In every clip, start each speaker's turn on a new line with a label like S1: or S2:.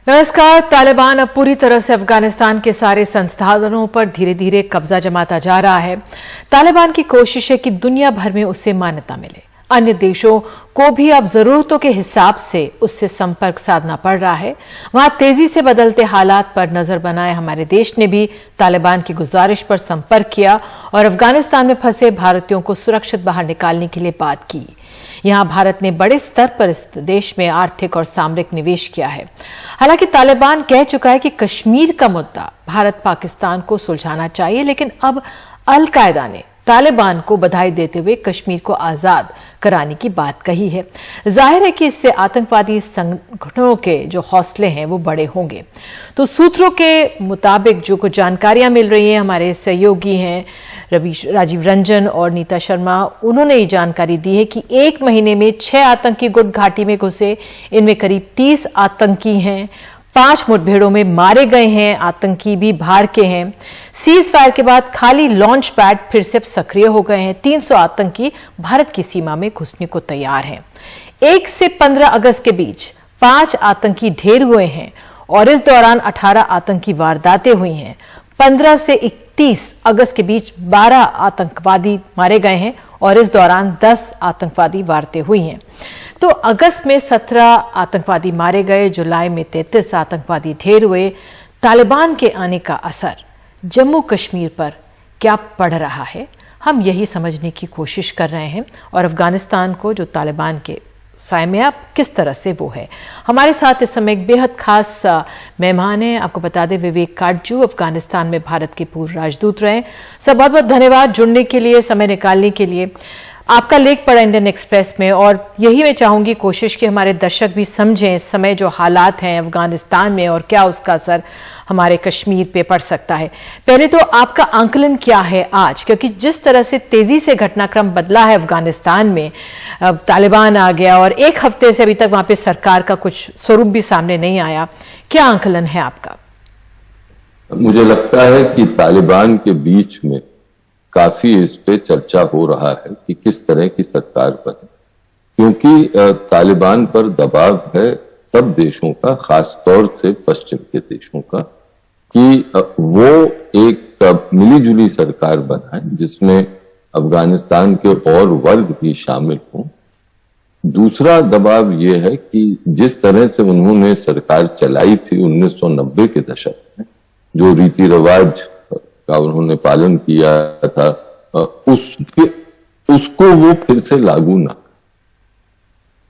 S1: नमस्कार। तालिबान अब पूरी तरह से अफगानिस्तान के सारे संसाधनों पर धीरे धीरे कब्जा जमाता जा रहा है। तालिबान की कोशिश है कि दुनिया भर में उससे मान्यता मिले। अन्य देशों को भी अब जरूरतों के हिसाब से उससे संपर्क साधना पड़ रहा है। वहां तेजी से बदलते हालात पर नजर बनाए हमारे देश ने भी तालिबान की गुजारिश पर संपर्क किया और अफगानिस्तान में फंसे भारतीयों को सुरक्षित बाहर निकालने के लिए बात की। यहां भारत ने बड़े स्तर पर इस देश में आर्थिक और सामरिक निवेश किया है। हालांकि तालिबान कह चुका है कि कश्मीर का मुद्दा भारत पाकिस्तान को सुलझाना चाहिए, लेकिन अब अल-कायदा ने तालिबान को बधाई देते हुए कश्मीर को आजाद कराने की बात कही है। जाहिर है कि इससे आतंकवादी संगठनों के जो हौसले हैं वो बड़े होंगे। तो सूत्रों के मुताबिक जो कुछ जानकारियां मिल रही हैं, हमारे सहयोगी हैं राजीव रंजन और नीता शर्मा, उन्होंने ये जानकारी दी है कि एक महीने में 6 आतंकी गुट घाटी में घुसे। इनमें करीब 30 आतंकी हैं। 5 मुठभेड़ों में मारे गए हैं। आतंकी भी बाहर के हैं। सीज फायर के बाद खाली लॉन्च पैड फिर से सक्रिय हो गए हैं। 300 आतंकी भारत की सीमा में घुसने को तैयार हैं। 1 से 15 अगस्त के बीच 5 आतंकी ढेर हुए हैं और इस दौरान 18 आतंकी वारदातें हुई हैं। 15 से 31 अगस्त के बीच 12 आतंकवादी मारे गए हैं और इस दौरान 10 आतंकवादी वारदातें हुई हैं। तो अगस्त में 17 आतंकवादी मारे गए। जुलाई में 33 आतंकवादी ढेर हुए। तालिबान के आने का असर जम्मू कश्मीर पर क्या पड़ रहा है, हम यही समझने की कोशिश कर रहे हैं। और अफगानिस्तान को जो तालिबान के साए में अब किस तरह से वो है। हमारे साथ इस समय एक बेहद खास मेहमान हैं। आपको बता दें, विवेक काटजू अफगानिस्तान में भारत के पूर्व राजदूत रहे। सब बहुत बहुत धन्यवाद जुड़ने के लिए, समय निकालने के लिए। आपका लेख पढ़ा इंडियन एक्सप्रेस में और यही मैं चाहूंगी कोशिश कि हमारे दर्शक भी समझें इस समय जो हालात हैं अफगानिस्तान में और क्या उसका असर हमारे कश्मीर पे पड़ सकता है। पहले तो आपका आंकलन क्या है आज, क्योंकि जिस तरह से तेजी से घटनाक्रम बदला है अफगानिस्तान में, अब तालिबान आ गया और 1 हफ्ते से अभी तक वहां पे सरकार का कुछ स्वरूप भी सामने नहीं आया। क्या आंकलन है आपका?
S2: मुझे लगता है कि तालिबान के बीच में काफी इस पे चर्चा हो रहा है कि किस तरह की सरकार बने, क्योंकि तालिबान पर दबाव है सब देशों का, खास तौर से पश्चिम के देशों का, कि वो एक मिलीजुली सरकार बनाए जिसमें अफगानिस्तान के और वर्ग भी शामिल हों। दूसरा दबाव ये है कि जिस तरह से उन्होंने सरकार चलाई थी 1990 के दशक में, जो रीति रिवाज का उन्होंने पालन किया था, उसको वो फिर से लागू ना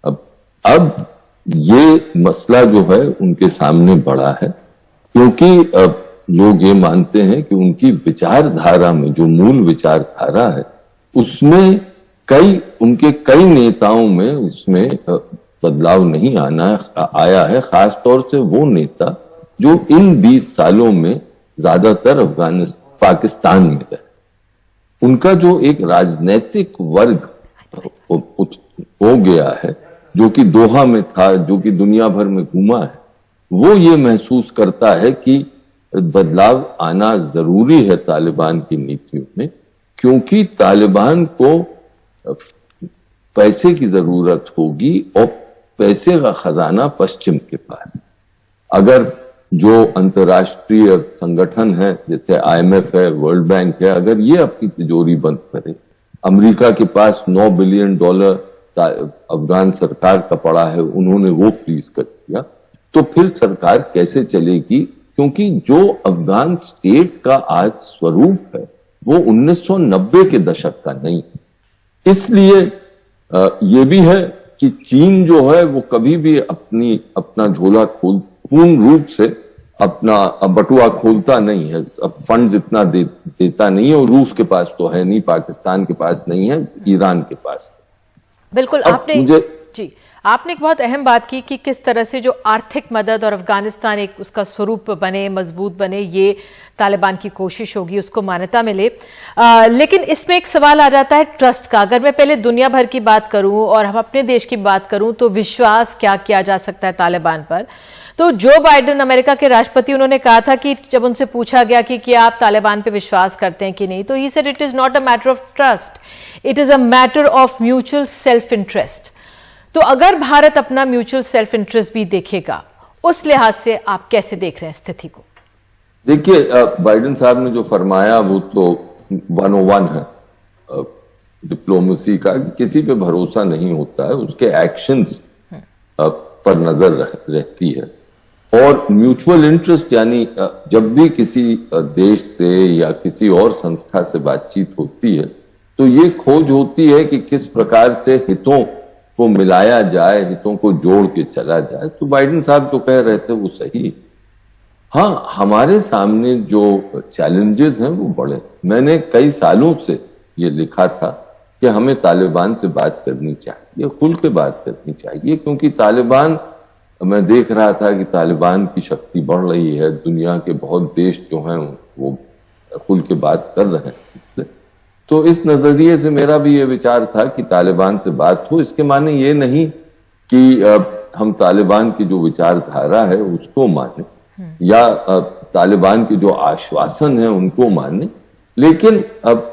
S2: कर। अब ये मसला जो है उनके सामने बड़ा है, क्योंकि लोग ये मानते हैं कि उनकी विचारधारा में, जो मूल विचारधारा है, उसमें उनके कई नेताओं में इसमें बदलाव नहीं आया है। खास तौर से वो नेता जो इन 20 सालों में ज्यादातर पाकिस्तान में रहे। उनका जो एक राजनीतिक वर्ग हो गया है, जो कि दोहा में था, जो कि दुनिया भर में घूमा है, वो ये महसूस करता है कि बदलाव आना जरूरी है तालिबान की नीतियों में, क्योंकि तालिबान को पैसे की जरूरत होगी और पैसे का खजाना पश्चिम के पास। अगर जो अंतर्राष्ट्रीय संगठन है जैसे IMF है, वर्ल्ड बैंक है, अगर ये अपनी तिजोरी बंद करे, अमेरिका के पास $9 बिलियन अफगान सरकार का पड़ा है, उन्होंने वो फ्रीज कर दिया, तो फिर सरकार कैसे चलेगी? क्योंकि जो अफगान स्टेट का आज स्वरूप है वो 1990 के दशक का नहीं है। इसलिए ये भी है कि चीन जो है वो कभी भी अपना झोला पूर्ण रूप से अपना बटुआ खोलता नहीं है, अब फंड्स इतना देता नहीं है, और रूस के पास तो है नहीं, पाकिस्तान के पास नहीं है, ईरान के पास।
S1: बिल्कुल। आपने एक बहुत अहम बात की कि किस तरह से जो आर्थिक मदद और अफगानिस्तान एक उसका स्वरूप बने, मजबूत बने, ये तालिबान की कोशिश होगी, उसको मान्यता मिले। लेकिन इसमें एक सवाल आ जाता है ट्रस्ट का। अगर मैं पहले दुनिया भर की बात करूं और हम अपने देश की बात करूं तो विश्वास क्या किया जा सकता है तालिबान पर? तो जो बाइडेन अमेरिका के राष्ट्रपति, उन्होंने कहा था कि जब उनसे पूछा गया कि क्या आप तालिबान पे विश्वास करते हैं कि नहीं, तो he said it is not a matter of trust, it is a matter of mutual self interest. तो अगर भारत अपना म्यूचुअल सेल्फ इंटरेस्ट भी देखेगा उस लिहाज से आप कैसे देख रहे हैं स्थिति को?
S2: देखिए, बाइडेन साहब ने जो फरमाया वो तो 101 है डिप्लोमेसी का, किसी पे भरोसा नहीं होता है, उसके एक्शंस पर नजर रहती है। और म्यूचुअल इंटरेस्ट, यानी जब भी किसी देश से या किसी और संस्था से बातचीत होती है तो ये खोज होती है कि किस प्रकार से हितों को मिलाया जाए, हितों को जोड़ के चला जाए। तो बाइडेन साहब जो कह रहे थे वो सही। हाँ, हमारे सामने जो चैलेंजेस हैं वो बड़े। मैंने कई सालों से ये लिखा था कि हमें तालिबान से बात करनी चाहिए, खुल के बात करनी चाहिए, क्योंकि तालिबान, मैं देख रहा था कि तालिबान की शक्ति बढ़ रही है, दुनिया के बहुत देश जो हैं वो खुल के बात कर रहे हैं। तो इस नजरिए से मेरा भी ये विचार था कि तालिबान से बात हो। इसके माने ये नहीं कि हम तालिबान की जो विचारधारा है उसको माने या तालिबान के जो आश्वासन है उनको माने, लेकिन अब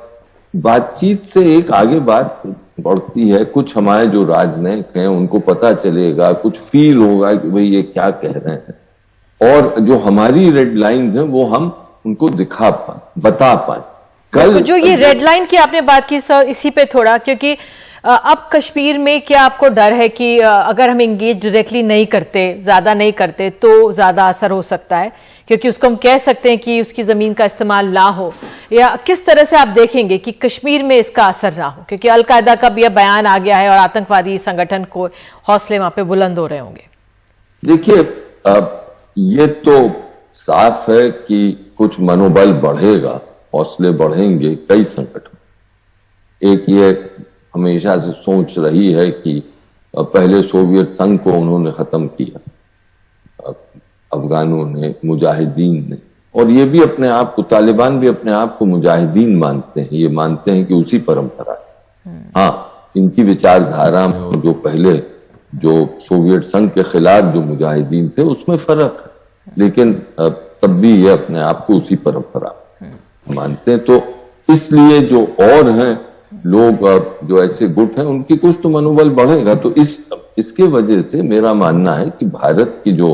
S2: बातचीत से एक आगे बात बढ़ती है। कुछ हमारे जो राजनयिक हैं उनको पता चलेगा, कुछ फील होगा कि भाई ये क्या कह रहे हैं, और जो हमारी रेड लाइंस हैं वो हम उनको दिखा पाए, बता पाए।
S1: कल जो ये रेड लाइन की आपने बात की सर, इसी पे थोड़ा, क्योंकि अब कश्मीर में क्या आपको डर है कि अगर हम इंगेज डायरेक्टली नहीं करते, ज्यादा नहीं करते, तो ज्यादा असर हो सकता है, क्योंकि उसको हम कह सकते हैं कि उसकी जमीन का इस्तेमाल ना हो, या किस तरह से आप देखेंगे कि कश्मीर में इसका असर ना हो? क्योंकि अलकायदा का भी बयान आ गया है और आतंकवादी संगठन को हौसले वहां पे बुलंद हो रहे होंगे।
S2: देखिए, ये तो साफ है कि कुछ मनोबल बढ़ेगा, हौसले बढ़ेंगे कई संगठन। एक ये हमेशा से सोच रही है कि पहले सोवियत संघ को उन्होंने खत्म किया, अफगानों ने, मुजाहिदीन ने, और ये भी अपने आप को, तालिबान भी अपने आप को मुजाहिदीन मानते हैं। ये मानते हैं कि उसी परंपरा है। हाँ, इनकी विचारधारा में जो पहले जो सोवियत संघ के खिलाफ जो मुजाहिदीन थे उसमें फर्क है, लेकिन तब भी ये अपने आप को उसी परंपरा मानते हैं। तो इसलिए जो और हैं लोग, जो ऐसे गुट हैं, उनकी कुछ तो मनोबल बढ़ेगा। तो इसके वजह से मेरा मानना है कि भारत की जो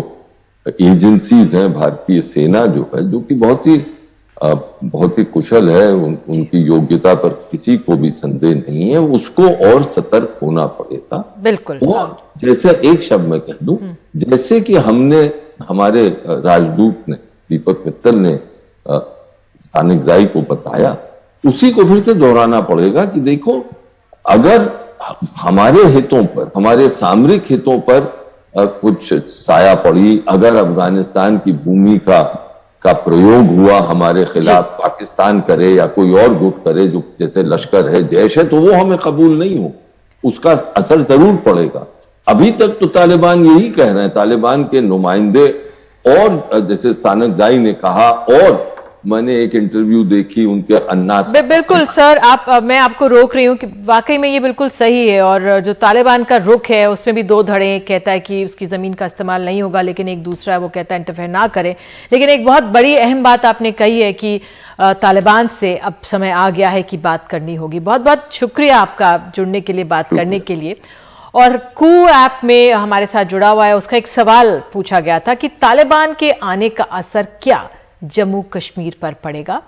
S2: एजेंसीज हैं, भारतीय सेना जो है, जो कि बहुत ही कुशल है, उनकी योग्यता पर किसी को भी संदेह नहीं है, उसको और सतर्क होना पड़ेगा।
S1: बिल्कुल।
S2: और जैसे एक शब्द में कह दूं, जैसे कि हमारे राजदूत ने, दीपक मित्तल ने स्थानिक को बताया, उसी को फिर से दोहराना पड़ेगा कि देखो, अगर हमारे हितों पर, हमारे सामरिक हितों पर कुछ साया पड़ी, अगर अफगानिस्तान की भूमि का प्रयोग हुआ हमारे खिलाफ, पाकिस्तान करे या कोई और गुट करे, जो जैसे लश्कर है, जैश है, तो वो हमें कबूल नहीं हो, उसका असर जरूर पड़ेगा। अभी तक तो तालिबान यही कह रहे हैं, तालिबान के नुमाइंदे, और जैसे स्थानिक ने कहा, और मैंने एक इंटरव्यू देखी उनके अन्नास।
S1: बिल्कुल सर, मैं आपको रोक रही हूँ कि वाकई में ये बिल्कुल सही है, और जो तालिबान का रुख है उसमें भी दो धड़े, एक कहता है कि उसकी जमीन का इस्तेमाल नहीं होगा, लेकिन एक दूसरा है वो कहता है इंटरफेयर ना करें। लेकिन एक बहुत बड़ी अहम बात आपने कही है कि तालिबान से अब समय आ गया है कि बात करनी होगी। बहुत बहुत शुक्रिया आपका जुड़ने के लिए, बात करने के लिए। और कू ऐप में हमारे साथ जुड़ा हुआ है, उसका एक सवाल पूछा गया था कि तालिबान के आने का असर क्या जम्मू कश्मीर पर पड़ेगा,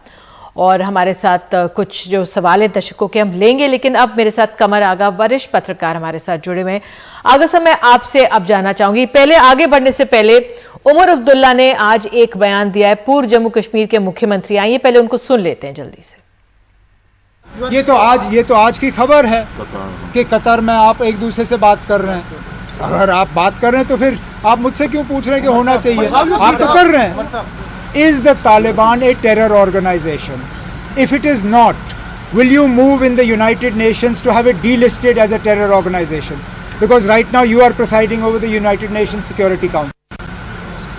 S1: और हमारे साथ कुछ जो सवाल है दर्शकों के हम लेंगे, लेकिन अब मेरे साथ कमर आगा, वरिष्ठ पत्रकार, हमारे साथ जुड़े हुए हैं। आगा साहब, मैं आपसे अब जानना चाहूंगी, पहले आगे बढ़ने से पहले उमर अब्दुल्ला ने आज एक बयान दिया है, पूर्व जम्मू कश्मीर के मुख्यमंत्री। आइए पहले उनको सुन लेते हैं जल्दी से।
S3: ये तो आज की खबर है कि कतर में आप एक दूसरे से बात कर रहे हैं। अगर आप बात कर रहे हैं तो फिर आप मुझसे क्यों पूछ रहे हैं कि होना चाहिए? आप तो कर रहे हैं। Is the Taliban a terror organization? If it is not, will you move in the United Nations to have it delisted as a terror organization? Because right now you are presiding over the United Nations Security Council.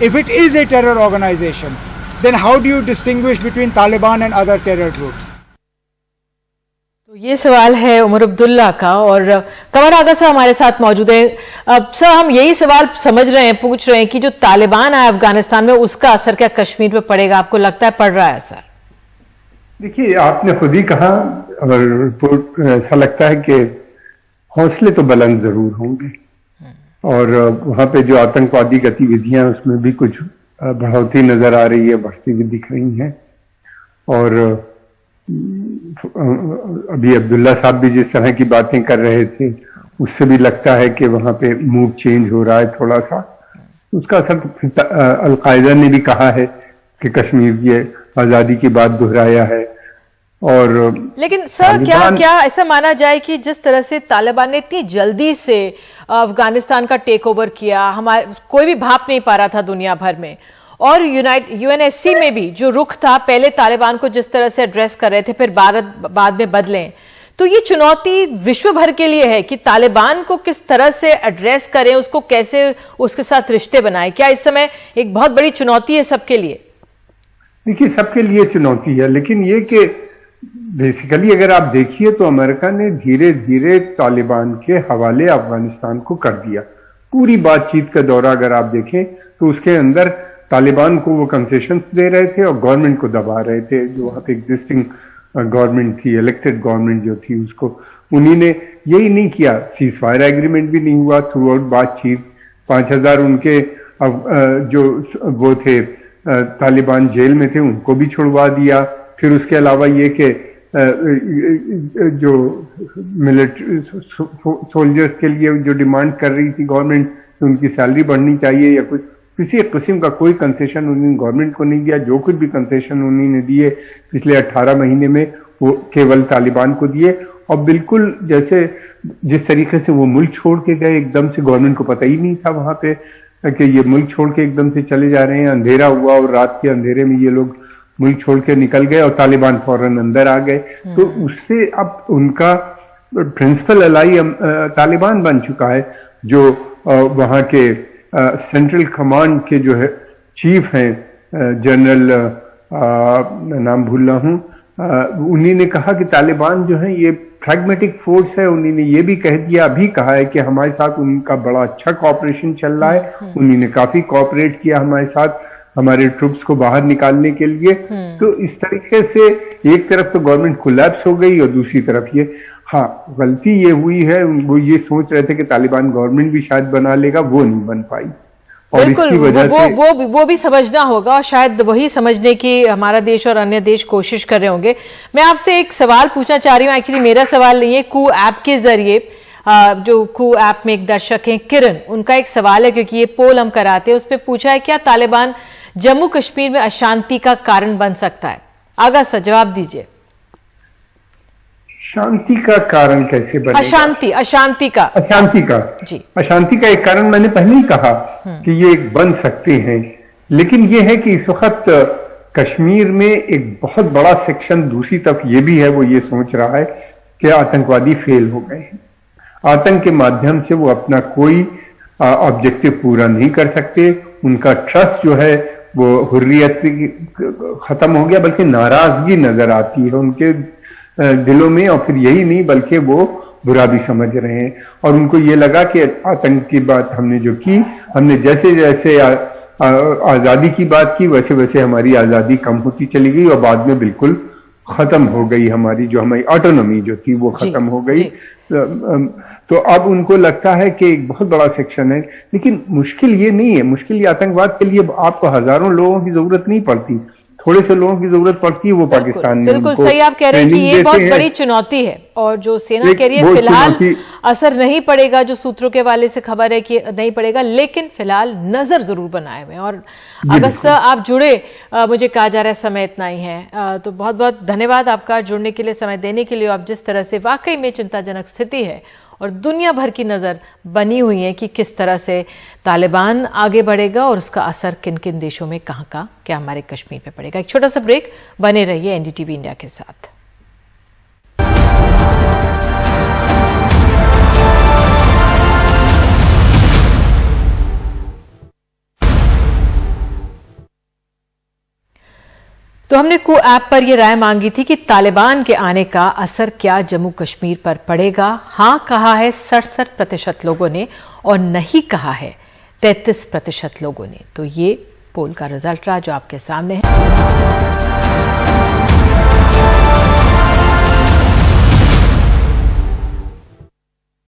S3: If it is a terror organization, then how do you distinguish between Taliban and other terror groups?
S1: तो ये सवाल है उमर अब्दुल्ला का, और कमर आगा साहब हमारे साथ मौजूद है। अब सर, हम यही सवाल समझ रहे हैं, पूछ रहे हैं कि जो तालिबान है अफगानिस्तान में, उसका असर क्या कश्मीर पे पड़ेगा? आपको लगता है पड़ रहा है असर?
S4: देखिए, आपने खुद ही कहा, और ऐसा लगता है कि हौसले तो बुलंद जरूर होंगे, और वहां पे जो आतंकवादी गतिविधियां उसमें भी कुछ बढ़ोतरी नजर आ रही है, बढ़ती हुई दिख रही है। और अभी अब्दुल्ला साहब भी जिस तरह की बातें कर रहे थे उससे भी लगता है कि वहां पे मूड चेंज हो रहा है थोड़ा सा। उसका असर अलकायदा ने भी कहा है कि कश्मीर की आजादी की बात दोहराया है। और
S1: लेकिन सर क्या ऐसा माना जाए कि जिस तरह से तालिबान ने इतनी जल्दी से अफगानिस्तान का टेक ओवर किया, हमारे कोई भी भाप नहीं पा रहा था दुनिया भर में, और यूएनएससी में भी जो रुख था, पहले तालिबान को जिस तरह से एड्रेस कर रहे थे फिर बाद में बदले, तो ये चुनौती विश्व भर के लिए है कि तालिबान को किस तरह से एड्रेस करें, उसको कैसे उसके साथ रिश्ते बनाएं। क्या इस समय एक बहुत बड़ी चुनौती है सबके लिए?
S4: देखिए, सबके लिए चुनौती है, लेकिन ये कि बेसिकली अगर आप देखिए तो अमेरिका ने धीरे धीरे तालिबान के हवाले अफगानिस्तान को कर दिया। पूरी बातचीत का दौरा अगर आप देखें तो उसके अंदर तालिबान को वो कंसेशंस दे रहे थे और गवर्नमेंट को दबा रहे थे। जो वहां पे एग्जिस्टिंग गवर्नमेंट थी, इलेक्टेड गवर्नमेंट जो थी, उसको उन्हीं ने यही नहीं किया। सीज फायर एग्रीमेंट भी नहीं हुआ थ्रू आउट बातचीत। 5000 उनके जो वो थे तालिबान जेल में थे उनको भी छुड़वा दिया। फिर उसके अलावा ये कि जो मिलिट्री सोल्जर्स के लिए जो डिमांड कर रही थी गवर्नमेंट, उनकी सैलरी बढ़नी चाहिए या कुछ, किसी किस्म का कोई कंसेशन उन्होंने गवर्नमेंट को नहीं दिया। जो कुछ भी कंसेशन उन्होंने दिए पिछले 18 महीने में वो केवल तालिबान को दिए। और बिल्कुल जैसे जिस तरीके से वो मुल्क छोड़ के गए, एकदम से गवर्नमेंट को पता ही नहीं था वहां पे कि ये मुल्क छोड़ के एकदम से चले जा रहे हैं। अंधेरा हुआ और रात के अंधेरे में ये लोग मुल्क छोड़ के निकल गए और तालिबान फौरन अंदर आ गए। तो उससे अब उनका प्रिंसिपल अलाई तालिबान बन चुका है। जो वहां के सेंट्रल कमांड के जो है चीफ हैं, जनरल नाम भूल रहा हूं, उन्हीं ने कहा कि तालिबान जो है ये फ्रैग्मेटिक फोर्स है। उन्हीं ने ये भी कह दिया, अभी कहा है कि हमारे साथ उनका बड़ा अच्छा कॉपरेशन चल रहा है। उन्हीं ने काफी कॉपरेट किया हमारे साथ, हमारे ट्रूप्स को बाहर निकालने के लिए। तो इस तरीके से एक तरफ तो गवर्नमेंट कोलैप्स हो गई और दूसरी तरफ ये, हाँ, गलती ये हुई है, वो ये सोच रहे थे कि तालिबान गवर्नमेंट भी शायद बना लेगा, वो नहीं बन पाई। और इसकी वजह से
S1: वो भी समझना होगा, और शायद वही समझने की हमारा देश और अन्य देश कोशिश कर रहे होंगे। मैं आपसे एक सवाल पूछना चाह रही हूँ, एक्चुअली मेरा सवाल नहीं है, कू ऐप के जरिए जो कू ऐप में एक दर्शक हैं किरण, उनका एक सवाल है, क्योंकि ये पोल हम कराते हैं, उस पर पूछा है क्या तालिबान जम्मू कश्मीर में अशांति का कारण बन सकता है? आगा सर जवाब दीजिए।
S4: शांति का कारण कैसे बनेगा?
S1: अशांति का
S4: जी, अशांति का एक कारण मैंने पहले ही कहा कि ये बन सकते हैं। लेकिन ये है कि इस वक्त कश्मीर में एक बहुत बड़ा सेक्शन दूसरी तरफ ये भी है, वो ये सोच रहा है कि आतंकवादी फेल हो गए हैं। आतंक के माध्यम से वो अपना कोई ऑब्जेक्टिव पूरा नहीं कर सकते। उनका ट्रस्ट जो है वो हुर्रियत खत्म हो गया, बल्कि नाराजगी नजर आती है उनके दिलों में। और फिर यही नहीं, बल्कि वो बुरा भी समझ रहे हैं। और उनको ये लगा कि आतंक की बात हमने जो की, हमने जैसे जैसे आजादी की बात की, वैसे वैसे हमारी आजादी कम होती चली गई और बाद में बिल्कुल खत्म हो गई। हमारी ऑटोनॉमी जो थी वो खत्म हो गई। तो अब उनको लगता है कि एक बहुत बड़ा सेक्शन है। लेकिन मुश्किल ये नहीं है, मुश्किल ये आतंकवाद के लिए आपको हजारों लोगों की जरूरत नहीं पड़ती, थोड़े से लोगों की जरूरत पड़ती है। वो पाकिस्तान में
S1: बिल्कुल सही आप कह रहे हैं कि ये बहुत बड़ी चुनौती है, और जो सेना कह रही है फिलहाल असर नहीं पड़ेगा, जो सूत्रों के वाले से खबर है कि नहीं पड़ेगा, लेकिन फिलहाल नजर जरूर बनाए हुए। और अगस्त आप जुड़े, मुझे कहा जा रहा है समय इतना ही है, तो बहुत बहुत धन्यवाद आपका जुड़ने के लिए, समय देने के लिए। आप जिस तरह से वाकई में चिंताजनक स्थिति है और दुनिया भर की नजर बनी हुई है कि किस तरह से तालिबान आगे बढ़ेगा और उसका असर किन किन देशों में कहां का क्या हमारे कश्मीर पे पड़ेगा। एक छोटा सा ब्रेक, बने रहिए एनडीटीवी इंडिया के साथ। तो हमने कू ऐप पर यह राय मांगी थी कि तालिबान के आने का असर क्या जम्मू कश्मीर पर पड़ेगा। हां कहा है 67% लोगों ने और नहीं कहा है 33% लोगों ने। तो ये पोल का रिजल्ट रहा जो आपके सामने है।